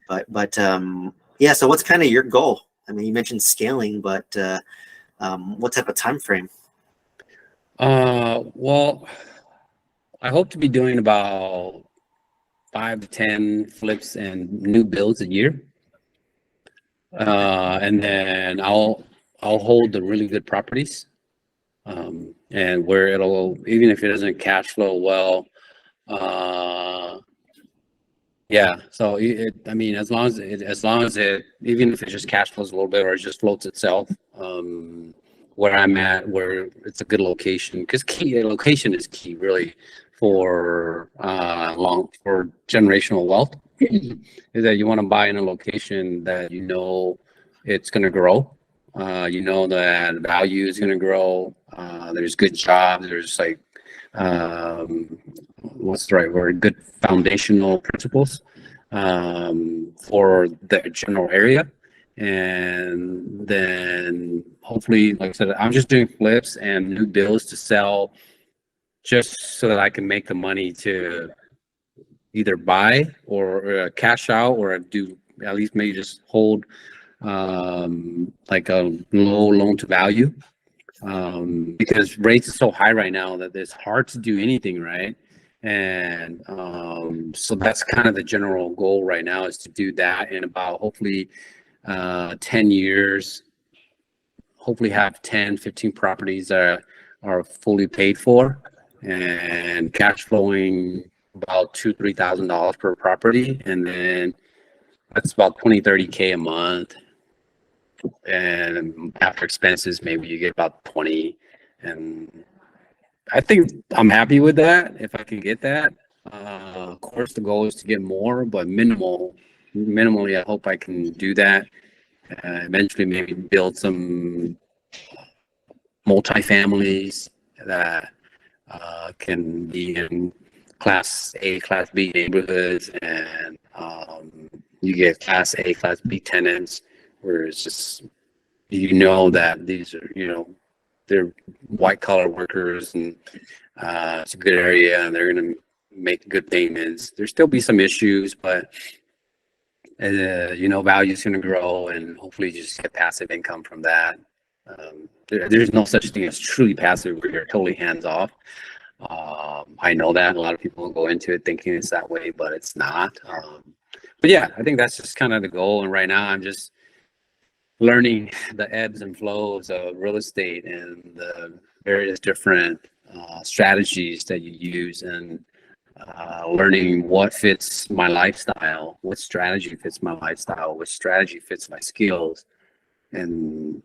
But yeah. So what's kind of your goal? I mean, you mentioned scaling, but what type of time frame? Well, I hope to be doing about 5 to 10 flips and new builds a year. And then I'll hold the really good properties. And where it'll, even if it doesn't cash flow well, uh, yeah. So I mean, as long as it, even if it just cash flows a little bit or it just floats itself, where I'm at, where it's a good location, because location is key, really, for generational wealth. Is that you want to buy in a location that you know it's going to grow. You know that value is going to grow. There's good jobs. There's like what's the right word? Good foundational principles for the general area. And then hopefully, like I said, I'm just doing flips and new builds to sell just so that I can make the money to either buy or cash out or do at least maybe just hold like a low loan to value because rates are so high right now that it's hard to do anything right. And so that's kind of the general goal right now is to do that in about hopefully 10 years, hopefully have 10, 15 properties that are fully paid for and cash flowing about $2,000 to $3,000 per property. And then that's about 20, 30K a month. And after expenses, maybe you get about 20. And I think I'm happy with that if I can get that. Of course, the goal is to get more, but minimally, I hope I can do that. Eventually, maybe build some multifamilies that can be in Class A, Class B neighborhoods, and you get Class A, Class B tenants, where it's just that these are they're white collar workers, and it's a good area, and they're going to make good payments. There'll still be some issues, but value is going to grow, and hopefully you just get passive income from that. There's no such thing as truly passive where you're totally hands off. I know that a lot of people go into it thinking it's that way, but it's not. But yeah, I think that's just kind of the goal. And right now I'm just learning the ebbs and flows of real estate and the various different strategies that you use, and learning what fits my lifestyle, what strategy fits my lifestyle, which strategy fits my skills, and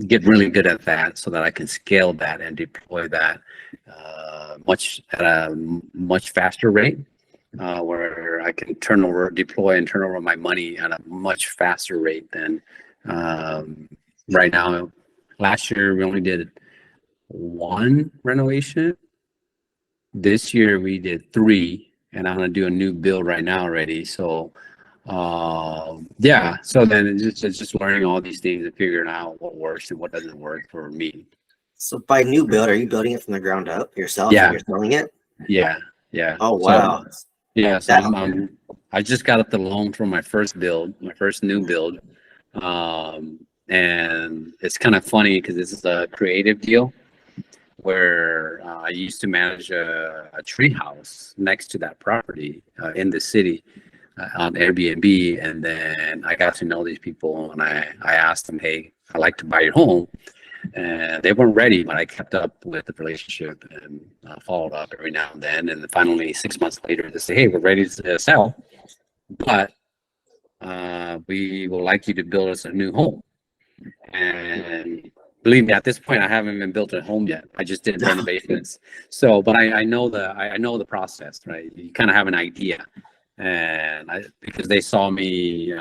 get really good at that so that I can scale that and deploy that at a much faster rate, where I can deploy and turn over my money at a much faster rate than right now. Last year we only did one renovation. This year we did three, and I'm gonna do a new build right now already. So yeah, so then it's just learning all these things and figuring out what works and what doesn't work for me. So by new build, are you building it from the ground up yourself and Yeah, you're selling it? yeah. Oh So wow. yeah, That I just got up the loan for my first new build, and it's kind of funny because this is a creative deal where I used to manage a tree house next to that property in the city on Airbnb, and then I got to know these people, and I asked them, "Hey, I'd like to buy your home," and they weren't ready, but I kept up with the relationship and followed up every now and then, and then finally 6 months later, they say, "Hey, we're ready to sell, but we would like you to build us a new home." And believe me, at this point, I haven't even built a home yet. I just did renovations. So, but I know I know the process, right? You kind of have an idea, and because they saw me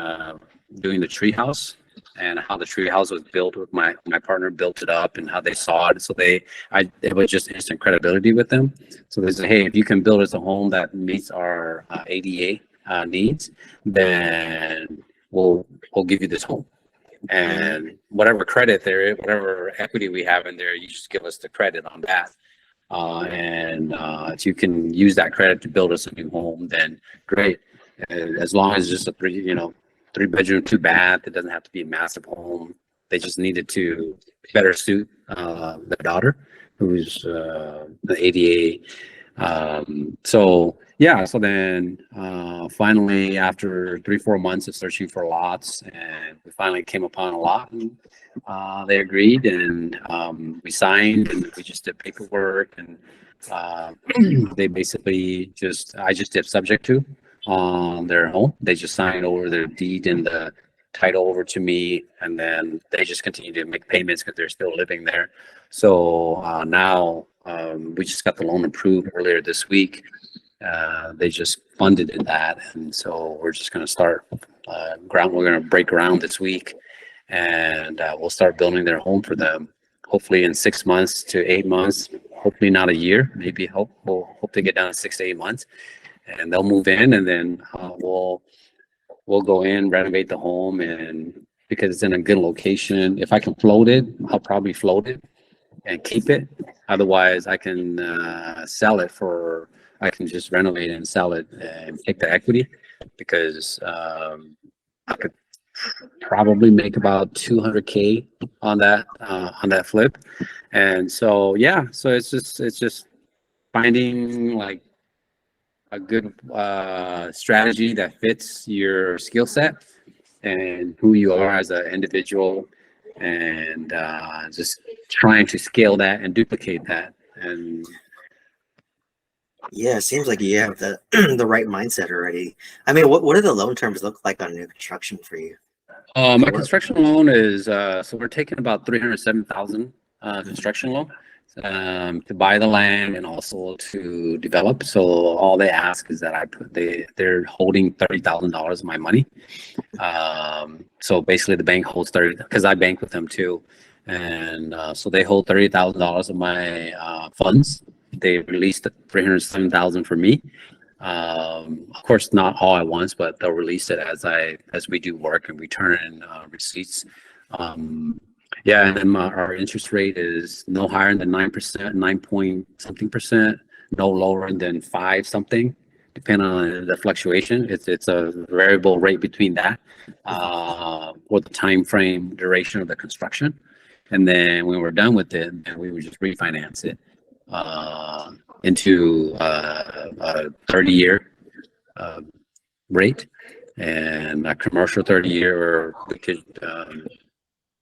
doing the treehouse and how the treehouse was built with my partner built it up and how they saw it. So it was just instant credibility with them. So they said, "Hey, if you can build us a home that meets our ADA needs, then we'll give you this home." And whatever credit there, whatever equity we have in there, you just give us the credit on that. And if you can use that credit to build us a new home, then great. as long as it's just a three bedroom, two bath. It doesn't have to be a massive home. They just needed to better suit the daughter, who's the ADA. So yeah, so then finally, after 3-4 months of searching for lots, and we finally came upon a lot, and they agreed, and we signed, and we just did paperwork, and they basically I just did subject to on their home. They just signed over their deed and the title over to me, and then they just continue to make payments because they're still living there. So now we just got the loan approved earlier this week. They just funded that, and so we're just going to start ground. We're going to break ground this week, and we'll start building their home for them. Hopefully in 6 months to 8 months. Hopefully not a year. Maybe we'll hope to get down to 6 to 8 months, and they'll move in, and then we'll go in, renovate the home, and because it's in a good location. If I can float it, I'll probably float it and keep it. Otherwise, I can sell it for. I can just renovate it and sell it and take the equity, because I could probably make about $200K on that flip. And so yeah, so it's just finding like a good strategy that fits your skill set and who you are as an individual, and just trying to scale that and duplicate that. And Yeah, it seems like you have the the right mindset already. I mean, what do the loan terms look like on new construction for you? my construction loan is so we're taking about 307,000 construction loan to buy the land and also to develop. So all they ask is that they're holding $30,000 of my money. So basically the bank holds 30, because I bank with them too, and so they hold $30,000 of my funds. They released 307,000 for me. Of course, not all at once, but they'll release it as we do work and we turn in receipts. Yeah, and then our interest rate is no higher than 9%, 9 point something percent, no lower than 5 something, depending on the fluctuation. It's a variable rate between that, or the time frame duration of the construction. And then when we're done with it, then we would just refinance it into a 30-year rate, and a commercial 30-year, or we could,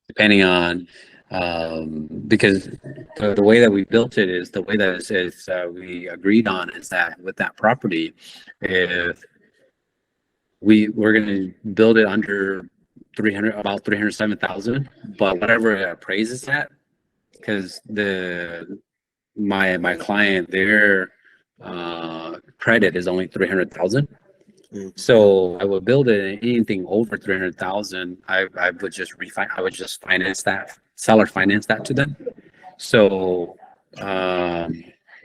depending on, because the way that we built it is the way that we agreed on is that with that property, if we're going to build it under 300, about 307,000, but whatever it appraises at, because my client, their credit is only 300,000. So I would build it, and anything over 300,000, I would just I would just finance that, seller finance that to them. So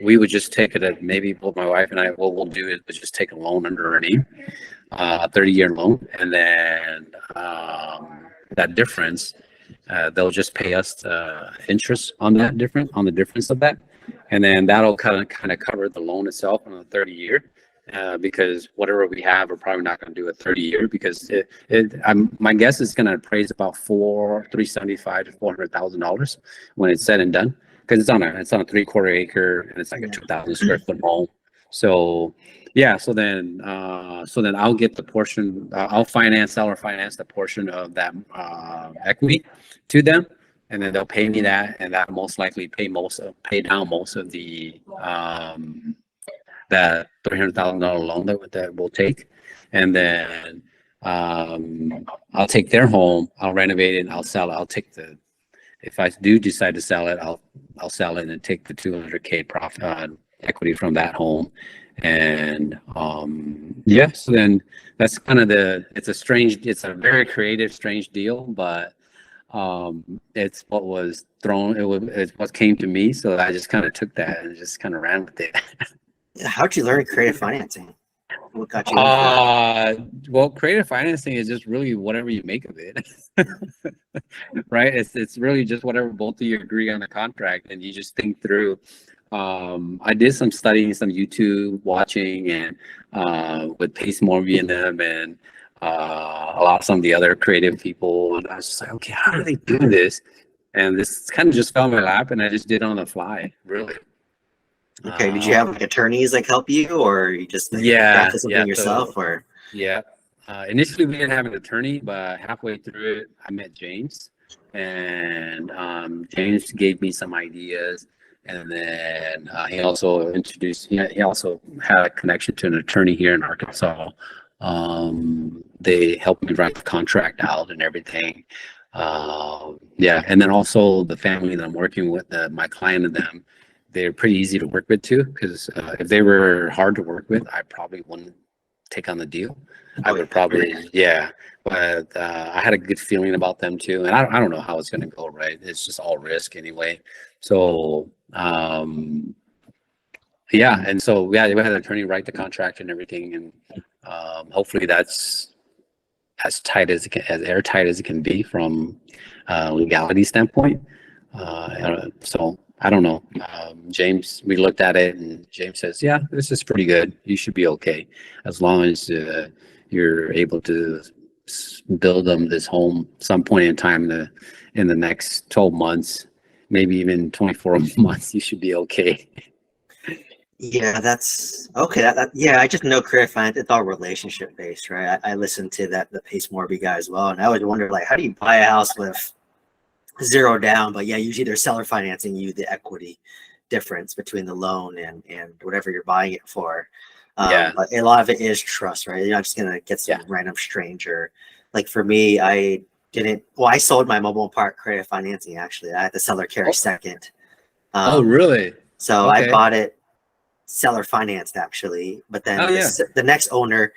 we would just take it at, maybe both my wife and I, what we'll do is we'll just take a loan under her name, a 30-year loan, and then that difference, they'll just pay us interest on that on the difference of that, and then that'll kind of cover the loan itself on a 30-year. Because whatever we have, we're probably not going to do a 30-year, because my guess is going to appraise about $375,000 to $400,000 when it's said and done, because it's on a 3/4 acre, and it's like a 2,000 square foot home. So yeah, so then I'll get the portion. I'll seller finance the portion of that equity to them, and then they'll pay me that, and that most likely pay down most of the that $300,000 loan that we'll take. And then I'll take their home, I'll renovate it, and I'll sell it. If I do decide to sell it, I'll sell it and take the $200K profit equity from that home. And yeah, so then that's kind of it's a very creative, strange deal, but it's what was thrown, it's what came to me. So I just kind of took that and just kind of ran with it. How'd you learn creative financing? What got you into it? Well, creative financing is just really whatever you make of it, right? It's really just whatever both of you agree on the contract, and you just think through I did some studying, some YouTube watching, and with Pace Morby and them, and a lot of some of the other creative people. And I was just like, okay, how do they do this? And this kind of just fell in my lap, and I just did it on the fly, really. Okay. Did you have like attorneys like help you, or you just like Yeah, crafted something yeah. yourself, So or? yeah, initially we didn't have an attorney, but halfway through it, I met James, and James gave me some ideas, and then he also introduced. He also had a connection to an attorney here in Arkansas. They helped me write the contract out and everything. Yeah, and then also the family that I'm working with, my client and them, they're pretty easy to work with too. Because if they were hard to work with, I probably wouldn't take on the deal. I Oh, would probably, yeah, but I had a good feeling about them too, and I don't know how it's going to go, right? It's just all risk anyway. So yeah, and so yeah, we had an attorney write the contract and everything, and hopefully that's as tight as it can, as airtight as it can be from legality standpoint. So I don't know. James, we looked at it, and James says, "Yeah, this is pretty good. You should be okay, as long as you're able to build them this home some point in time in the next 12 months, maybe even 24 months. You should be okay." yeah, that's okay. Yeah, I just know career finance. It's all relationship based, right? I listened to the Pace Morby guy as well, and I always wonder like, how do you buy a house with zero down? But yeah, usually they're seller financing you the equity difference between the loan and whatever you're buying it for. Yeah, But a lot of it is trust, right? You're not just gonna get some yeah. random stranger. Like for me, I didn't. Well, I sold my mobile park credit financing. Actually, I had the seller carry Oh, second. oh, Um, really? so I Okay. bought it seller financed actually, but Oh, then yeah. the next owner,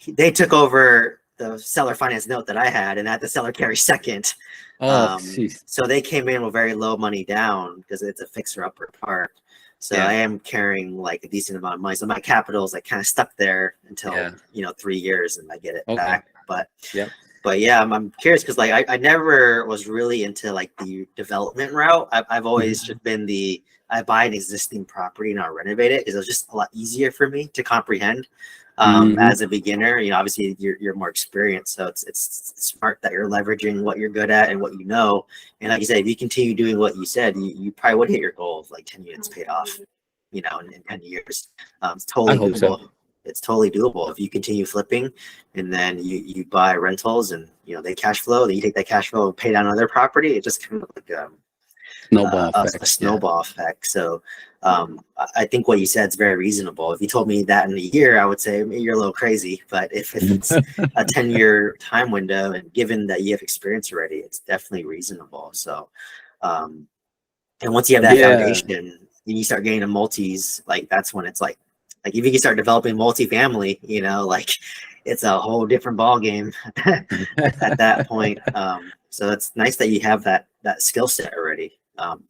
they took over the seller finance note that I had, and I had the seller carry second. Oh, jeez. So they came in with very low money down because it's a fixer upper park. So I Yeah, am carrying like a decent amount of money. So my capital is like kind of stuck there until yeah. 3 years and I get it Okay. back. But Yep. yeah, I'm curious because like I never was really into like the development route. I've always Mhm. just been I buy an existing property and I renovate it because it was just a lot easier for me to comprehend Mhm. as a beginner. Obviously you're more experienced, so it's smart that you're leveraging what you're good at and what you know. And like you said, if you continue doing what you said, you probably would hit your goal of like 10 units paid off, in 10 years. It's I totally hope so. doable. It's totally doable if you continue flipping and then you buy rentals and they cash flow, then you take that cash flow and pay down another property. It just kind of like Snowball a effect. Yeah. snowball effect. So I think what you said is very reasonable. If you told me that in a year, I would say you're a little crazy. But if it's a 10-year time window, and given that you have experience already, it's definitely reasonable. So and once you have that Yeah. foundation and you start getting to multis, like that's when it's like if you can start developing multifamily, like it's a whole different ball game at that point. So it's nice that you have that skill set already.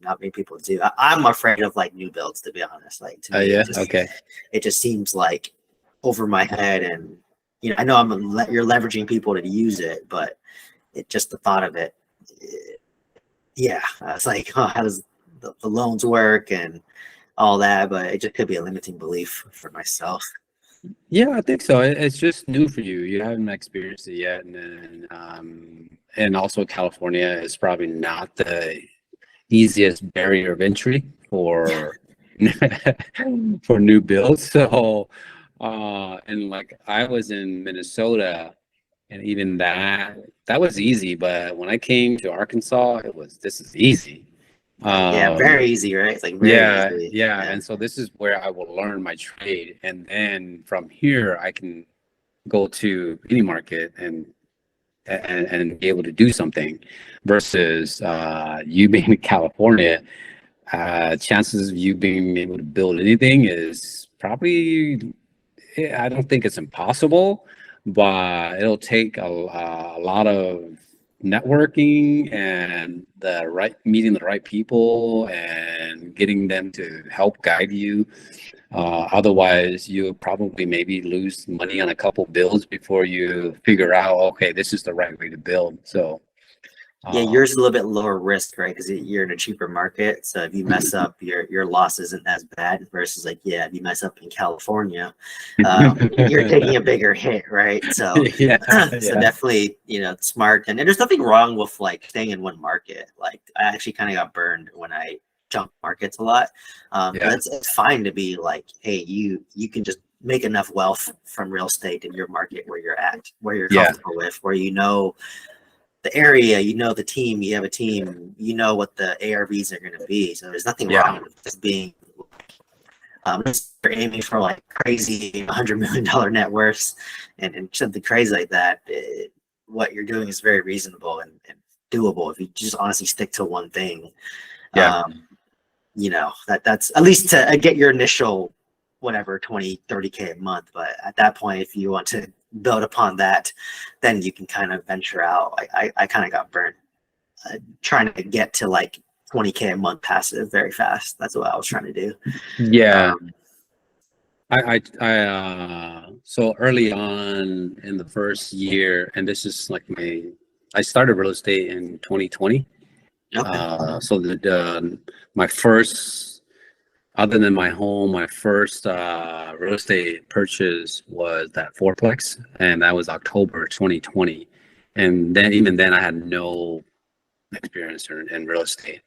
Not many people do. I'm afraid of like new builds, to be honest. Like to me, Yeah. Okay. it just seems like over my head, and I know you're leveraging people to use it, but it just the thought of it, yeah, it's like, oh, how does the loans work and all that? But it just could be a limiting belief for myself. Yeah, I think so. It's just new for you. You haven't experienced it yet, and also California is probably not the easiest barrier of entry for for new builds. So, and like I was in Minnesota, and even that was easy. But when I came to Arkansas, this is easy. Yeah, Um, very easy, right? It's like very yeah, easy. yeah, Yeah. and so this is where I will learn my trade, and then from here I can go to any market and be able to do something. Versus you being in California, chances of you being able to build anything is probably, I don't think it's impossible, but it'll take a lot of networking and meeting the right people and getting them to help guide you. Otherwise, you'll probably maybe lose money on a couple builds before you figure out, okay, this is the right way to build. So Yeah, yours is a little bit lower risk, right? Because you're in a cheaper market. So if you mess up, your loss isn't as bad versus like, yeah, if you mess up in California, you're taking a bigger hit, right? So, Yeah, so yeah, definitely, smart. And there's nothing wrong with like staying in one market. Like I actually kind of got burned when I jumped markets a lot. But yeah, it's fine to be like, hey, you can just make enough wealth from real estate in your market where you're at, where you're yeah, comfortable with, where you know the area, the team, you have a team, what the ARVs are going to be. So there's nothing yeah, wrong with just being, you're aiming for like crazy $100 million net worths and something crazy like that. What you're doing is very reasonable and doable if you just honestly stick to one thing. yeah, That's at least to get your initial whatever 20-30K a month. But at that point, if you want to build upon that, then you can kind of venture out. I kind of got burnt trying to get to like 20K a month passive very fast. That's what I was trying to do. yeah. um, So early on in the first year, and this is like I started real estate in 2020. okay. So my first, other than my home, my first real estate purchase was that fourplex, and that was October 2020. And then even then, I had no experience in real estate,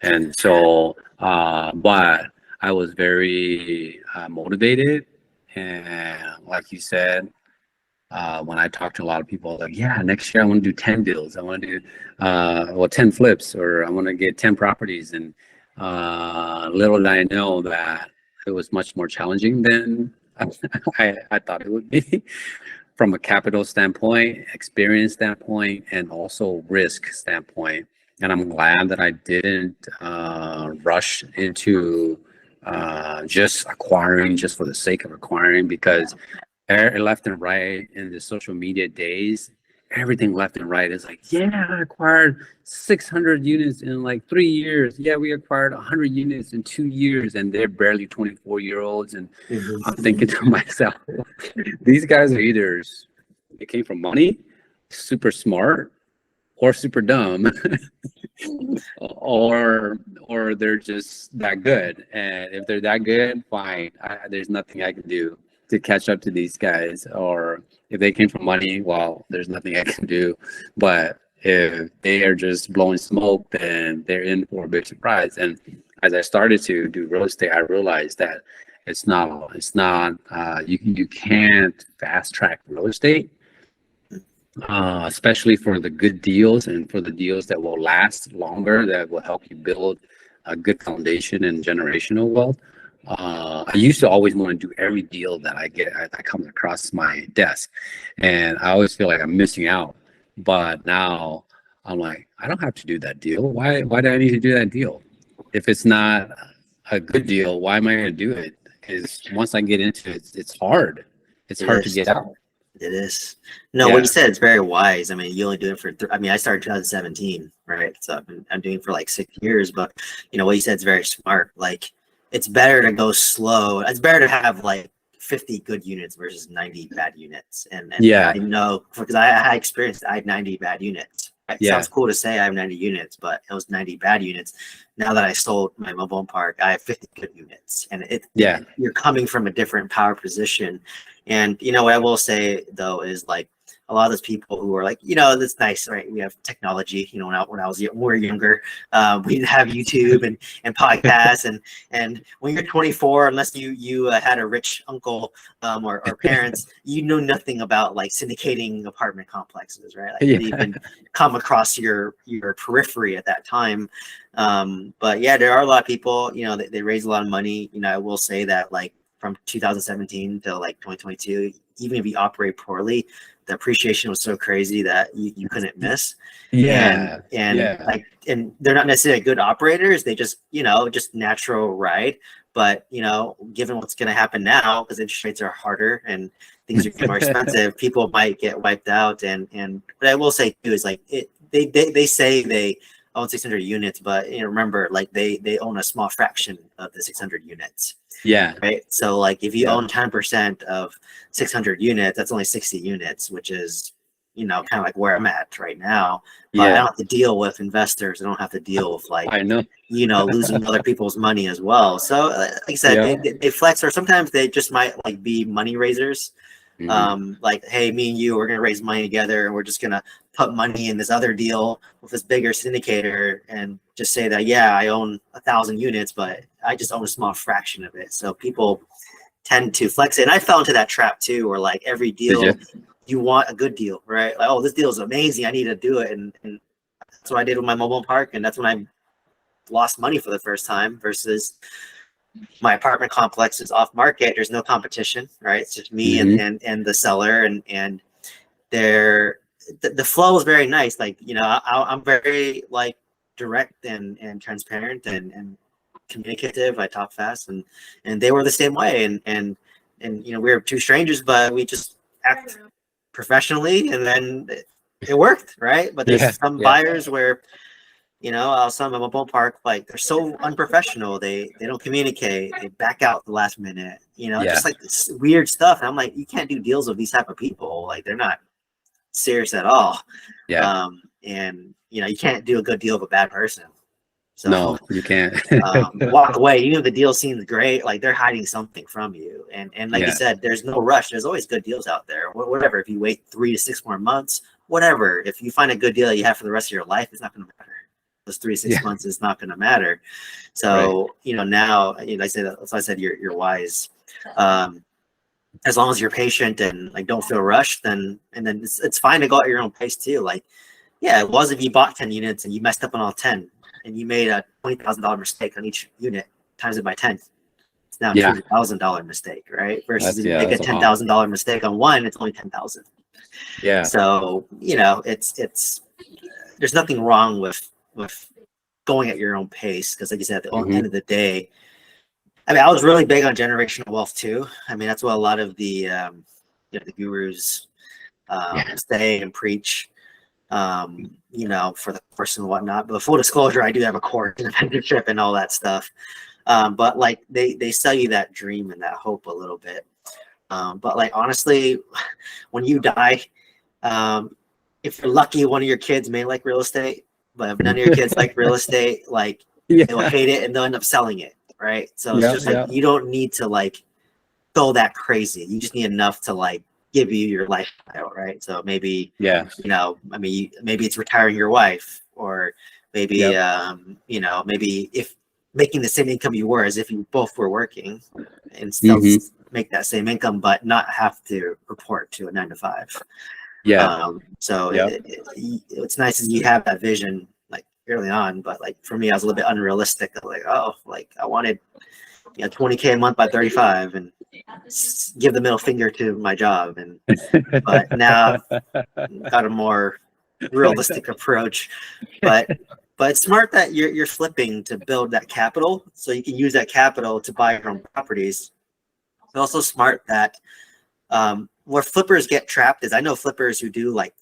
and so but I was very motivated, and like you said, when I talk to a lot of people, like, yeah, next year I want to do 10 deals. I want to do, 10 flips, or I want to get 10 properties. And little did I know that it was much more challenging than I thought it would be from a capital standpoint, experience standpoint, and also risk standpoint. And I'm glad that I didn't rush into just acquiring just for the sake of acquiring, because left and right in the social media days, everything left and right is like, yeah, I acquired 600 units in like 3 years. Yeah, we acquired 100 units in 2 years, and they're barely 24-year-olds. And Mhm. I'm thinking to myself, these guys are either they came from money, super smart, or super dumb, or they're just that good. And if they're that good, fine. There's nothing I can do to catch up to these guys. Or if they came from money, well, there's nothing I can do. But if they are just blowing smoke, then they're in for a big surprise. And as I started to do real estate, I realized that you can't fast track real estate, especially for the good deals and for the deals that will last longer, that will help you build a good foundation and generational wealth. I used to always want to do every deal that I come across my desk, and I always feel like I'm missing out. But now I'm like, I don't have to do that deal. Why do I need to do that deal? If it's not a good deal, why am I going to do it? Because once I get into it, it's hard. It's It hard to is. get out. It is. No, what you Yeah. said is very wise. I mean, you only do it for, I started in 2017, right? So I'm doing it for like 6 years, but what you said is very smart. Like, it's better to go slow. It's better to have like 50 good units versus 90 bad units. And Yeah. I know because I experienced, I had 90 bad units. It Yeah. sounds cool to say I have 90 units, but it was 90 bad units. Now that I sold my mobile home park, I have 50 good units, and Yeah. you're coming from a different power position. And what I will say though is like a lot of those people who are like, that's nice, right? We have technology. When we were younger, we didn't have YouTube and podcasts, and when you're 24, unless you had a rich uncle or parents, you know nothing about like syndicating apartment complexes, right? Like, it didn't even come across your periphery at that time. But yeah, there are a lot of people. They raise a lot of money. I will say that like from 2017 to like 2022, even if you operate poorly, the appreciation was so crazy that you couldn't miss. Yeah. And Yeah. like, and they're not necessarily good operators. They just, just natural ride. But, given what's going to happen now, because interest rates are harder and things are getting more expensive, people might get wiped out. And what I will say too is like they say they own 600 units, but remember, like they own a small fraction of the 600 units. Yeah. Right. So like if you Yeah. own 10% of 600 units, that's only 60 units, which is, kind of like where I'm at right now. But I Yeah, don't have to deal with investors. I don't have to deal with like, I know. losing other people's money as well. So like I said, Yeah. they flex, or sometimes they just might like be money raisers. Hmm. Like, hey, me and you, we're gonna raise money together, and we're just gonna put money in this other deal with this bigger syndicator, and just say that, yeah, I own 1,000 units, but I just own a small fraction of it. So people tend to flex it. And I fell into that trap too, where like every Did you? deal, you want a good deal, right? Like, oh, this deal is amazing, I need to do it, and that's what I did with my mobile park, and that's when I lost money for the first time. Versus my apartment complex is off market. There's no competition, right? It's just me and Hmm. and the seller, and they're the flow is very nice. Like, I'm very like direct and transparent and communicative. I talk fast, and they were the same way. And we were two strangers, but we just act professionally, and then it worked, right? But Yeah. there's some Yeah. buyers where I'll sell them a mobile park, like they're so unprofessional. They don't communicate. They back out the last minute. Yeah. Just like this weird stuff. And I'm like, you can't do deals with these type of people. Like, they're not serious at all. Yeah. And you can't do a good deal with a bad person. So No, you can't. walk away. Even if the deal seems great, like they're hiding something from you. And like you Yeah. said, there's no rush. There's always good deals out there. Whatever. If you wait 3 to 6 more months, whatever. If you find a good deal that you have for the rest of your life, it's not going to matter. Those 3 to 6 Yeah. months is not going to matter. Right. So now, I say that. That's why I said you're wise. Um, as long as you're patient and like don't feel rushed, then it's fine to go at your own pace too. Like, yeah, it was if you bought 10 units and you messed up on all 10 and you made a $20,000 mistake on each unit, times it by 10. It's now a Yeah. $200,000 mistake, right? Versus if you make a That's a lot. $10,000 mistake on one, it's only 10,000. Yeah. So, it's there's nothing wrong with going at your own pace, because like you said, at the Hmm. end of the day, I mean, I was really big on generational wealth too. I mean, that's what a lot of the gurus Yeah. say and preach, for the course and whatnot. But full disclosure, I do have a course and a mentorship and all that stuff. But like they sell you that dream and that hope a little bit. But like, honestly, when you die, um, if you're lucky, one of your kids may like real estate. But if none of your kids like real estate, like, they'll Yeah. hate it and they'll end up selling it, right? So it's Yeah. just like, Yeah. you don't need to like go that crazy. You just need enough to like give you your lifestyle, right? So maybe, Yeah. I mean, maybe it's retiring your wife, or maybe, Yep. maybe if making the same income you were as if you both were working, and still Hmm. make that same income, but not have to report to a 9 to 5. Yeah. So Yep. it's nice that you have that vision like early on, but like for me, I was a little bit unrealistic. Like, oh, like I wanted 20K a month by 35 and give the middle finger to my job. But now I've got a more realistic approach. But it's smart that you're flipping to build that capital, so you can use that capital to buy your own properties. It's also smart that where flippers get trapped is, I know flippers who do like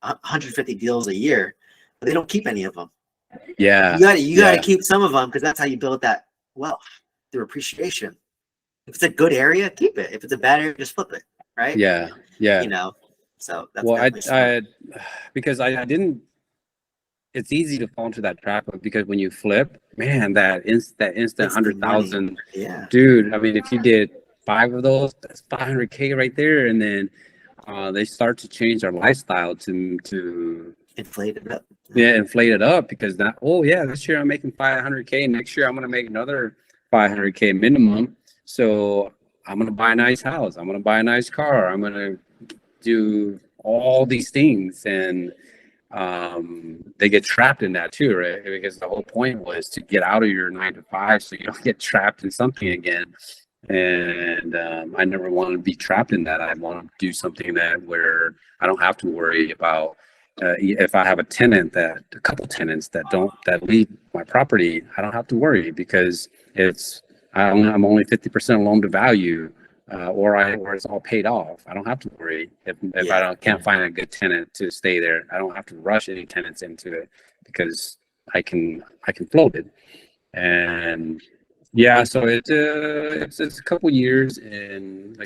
150 deals a year, but they don't keep any of them. Yeah. You gotta Yeah. keep some of them, because that's how you build that wealth, through appreciation. If it's a good area, keep it. If it's a bad area, just flip it, right? Yeah. Yeah. So that's Well, definitely smart. because I didn't. It's easy to fall into that trap because when you flip, man, that instant Instant money. 100,000, Yeah. dude. I mean, if you did 5 of those, that's 500K right there, and then they start to change their lifestyle to Inflated up. inflate it up because that, oh yeah, this year I'm making 500K, next year I'm gonna make another 500K minimum, so I'm gonna buy a nice house, I'm gonna buy a nice car, I'm gonna do all these things, and they get trapped in that too, right? Because the whole point was to get out of your 9 to 5 so you don't get trapped in something again. And I never want to be trapped in that. I want to do something that where I don't have to worry about if I have a couple tenants that leave my property, I don't have to worry because I'm only 50% loan to value, or it's all paid off. I don't have to worry if I can't find a good tenant to stay there. I don't have to rush any tenants into it because I can float it. And yeah, so it's a couple years and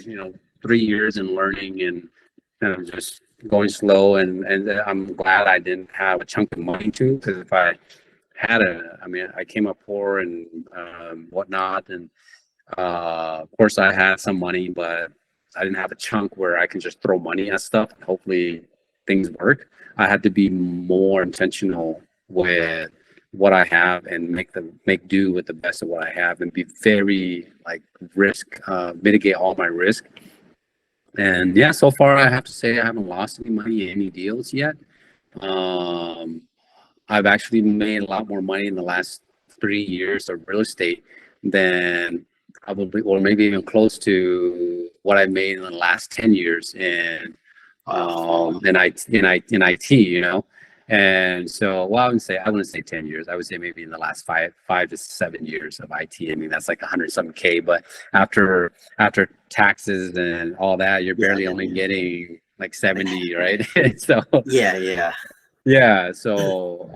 3 years in learning and kind of just going slow, and I'm glad I didn't have a chunk of money too, because if I had I mean, I came up poor and whatnot, and of course I had some money, but I didn't have a chunk where I can just throw money at stuff and hopefully things work. I had to be more intentional with what I have and make do with the best of what I have, and be very like mitigate all my risk. And yeah, so far I have to say I haven't lost any money in any deals yet. Um, I've actually made a lot more money in the last 3 years of real estate than probably, or maybe even close to what I made in the last 10 years in IT, you know. And so, well, I wouldn't say 10 years. I would say maybe in the last 5 to 7 years of IT. I mean, that's like 100 some K, but after taxes and all that, you're barely only getting like 70, right? So Yeah. yeah, so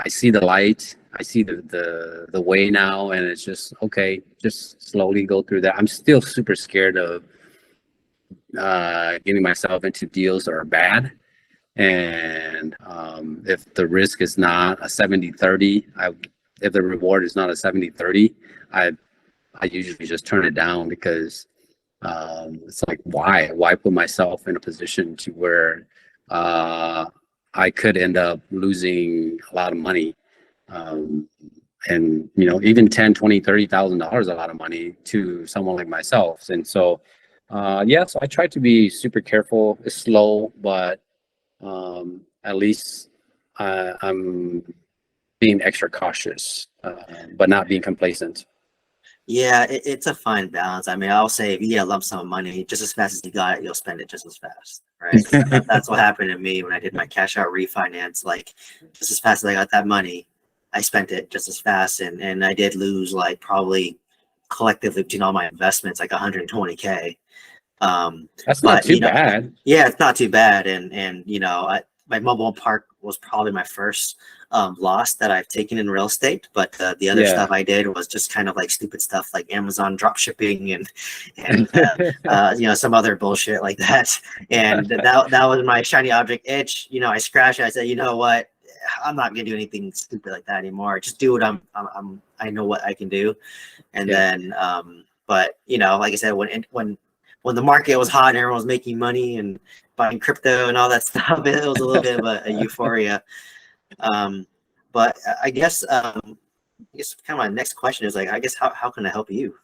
I see the light, I see the way now, and it's just okay, just slowly go through that. I'm still super scared of getting myself into deals that are bad. And if the risk is not a 70-30, if the reward is not a 70-30, I usually just turn it down, because it's like, why put myself in a position to where I could end up losing a lot of money. And you know, even 10, 20, $30,000 a lot of money to someone like myself. And so yeah, so I try to be super careful. It's slow, but at least I'm being extra cautious, but not being complacent. Yeah, it's a fine balance. I mean, I'll say if you get a lump sum of money, just as fast as you got it, you'll spend it just as fast, right? That's what happened to me when I did my cash out refinance. Like, just as fast as I got that money, I spent it just as fast, and I did lose like probably collectively between all my investments like 120K. That's not But too bad. yeah, it's not too bad, and my mobile park was probably my first loss that I've taken in real estate. But the other Yeah. stuff I did was just kind of like stupid stuff like Amazon drop shipping and some other bullshit like that. And that was my shiny object itch. I scratched it. I said, you know what? I'm not gonna do anything stupid like that anymore. Just do what I know what I can do. And then but like I said, when the market was hot and everyone was making money and buying crypto and all that stuff, it was a little bit of a euphoria. But I guess kind of my next question is like, I guess how can I help you?